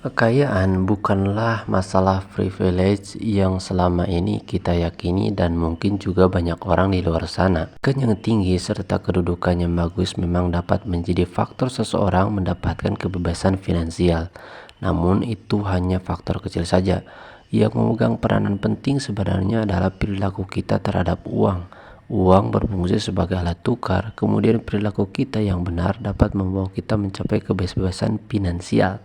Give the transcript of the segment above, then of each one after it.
Kekayaan bukanlah masalah privilege yang selama ini kita yakini dan mungkin juga banyak orang di luar sana. Kan yang tinggi serta kedudukan yang bagus memang dapat menjadi faktor seseorang mendapatkan kebebasan finansial. Namun itu hanya faktor kecil saja. Yang memegang peranan penting sebenarnya adalah perilaku kita terhadap uang. Uang berfungsi sebagai alat tukar, kemudian perilaku kita yang benar dapat membawa kita mencapai kebebasan finansial.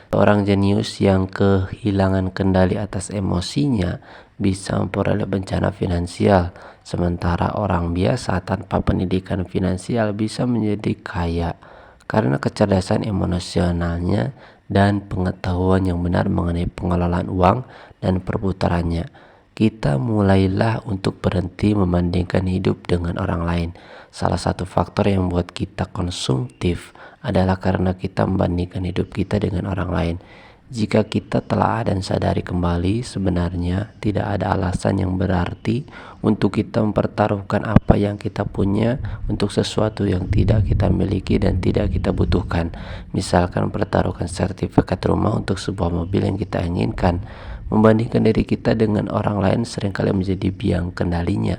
Orang jenius yang kehilangan kendali atas emosinya bisa memperoleh bencana finansial, sementara orang biasa tanpa pendidikan finansial bisa menjadi kaya karena kecerdasan emosionalnya dan pengetahuan yang benar mengenai pengelolaan uang dan perputarannya. Kita mulailah untuk berhenti membandingkan hidup dengan orang lain. Salah satu faktor yang membuat kita konsumtif adalah karena kita membandingkan hidup kita dengan orang lain. Jika kita telah dan sadari kembali, sebenarnya tidak ada alasan yang berarti untuk kita mempertaruhkan apa yang kita punya untuk sesuatu yang tidak kita miliki dan tidak kita butuhkan. Misalkan pertaruhkan sertifikat rumah untuk sebuah mobil yang kita inginkan. Membandingkan diri kita dengan orang lain seringkali menjadi biang kendalinya.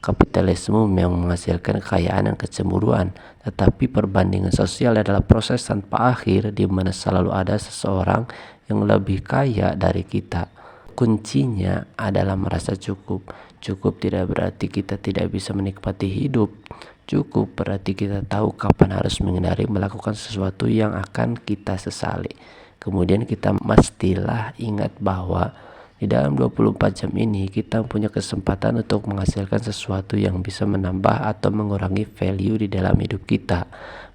Kapitalisme memang menghasilkan kekayaan dan kecemburuan, tetapi perbandingan sosial adalah proses tanpa akhir di mana selalu ada seseorang yang lebih kaya dari kita. Kuncinya adalah merasa cukup. Cukup tidak berarti kita tidak bisa menikmati hidup. Cukup berarti kita tahu kapan harus menghindari melakukan sesuatu yang akan kita sesali. Kemudian kita mestilah ingat bahwa di dalam 24 jam ini kita punya kesempatan untuk menghasilkan sesuatu yang bisa menambah atau mengurangi value di dalam hidup kita,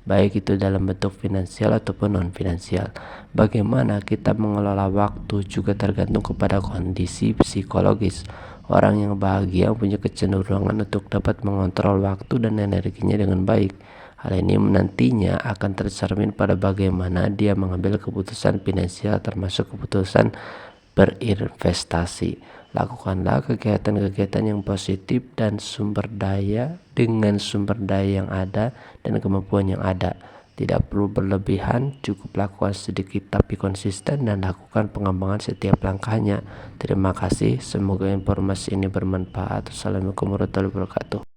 baik itu dalam bentuk finansial ataupun non-finansial. Bagaimana kita mengelola waktu juga tergantung kepada kondisi psikologis. Orang yang bahagia punya kecenderungan untuk dapat mengontrol waktu dan energinya dengan baik. Hal ini nantinya akan tercermin pada bagaimana dia mengambil keputusan finansial, termasuk keputusan berinvestasi. Lakukanlah kegiatan-kegiatan yang positif dan sumber daya dengan sumber daya yang ada dan kemampuan yang ada. Tidak perlu berlebihan, cukup lakukan sedikit tapi konsisten dan lakukan pengembangan setiap langkahnya. Terima kasih, semoga informasi ini bermanfaat. Assalamualaikum warahmatullahi wabarakatuh.